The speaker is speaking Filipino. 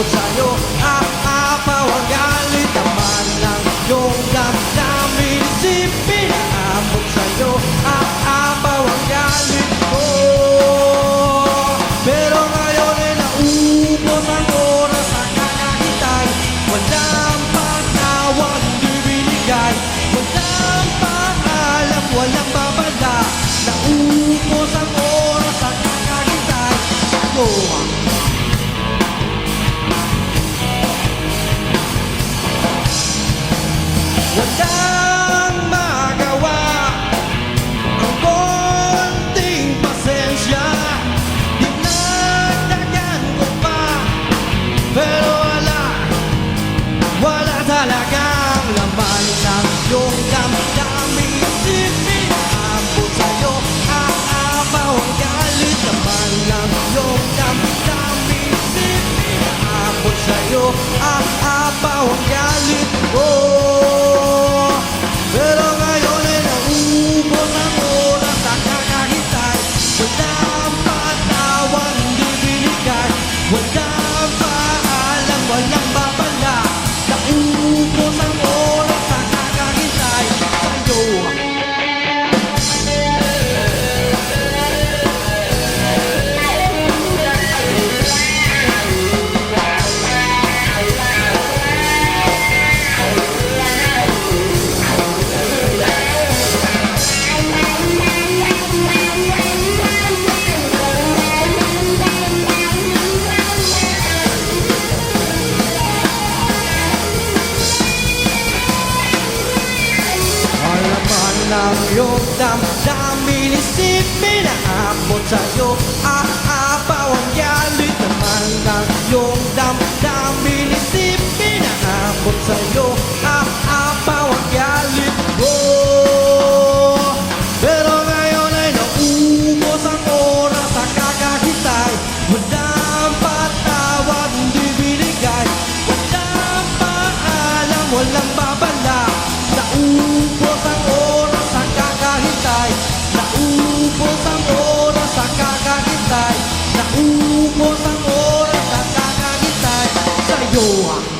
Sa'yo, aapaw ang galit naman lang yung damdamin. Isipin, aabot sa'yo, aapaw ang galit ko. Pero ngayon ay naubos ang oras sa kakakitay. Walang patawad, hindi binigay. Walang paalam, walang babala. Naubos ang oras sa kakakitay. Sa'yo, walang magawa ang konting pasensya. Dinagdagan ko pa, pero wala talagang laman ng iyong damdamin. Isipin, aabot sa'yo, aapaw ang galit naman ng iyong damdamin. Isipin, aabot sa'yo, aapaw ang galit ko. Pero ngayon ay naubos ang oras sa kakahintay. Walang patawad, hindi binigay. Walang paalam, walang babala. Naubos ang oras sa kakahintay sa'yo. Ng iyong damdamin, isipin, aabot sa'yo, aapaw ang galit naman ng iyong damdamin. Isipin, aabot sa'yo, aapaw ang galit ko. Pero ngayon ay naubos ang oras sa kakahintay. Walang patawad, hindi binigay. Walang paalam, walang babala. Naubos ang oras sa kakahintay. Naubos ang oras sa kakahintay. Naubos ang oras sa kakahintay sa'yo.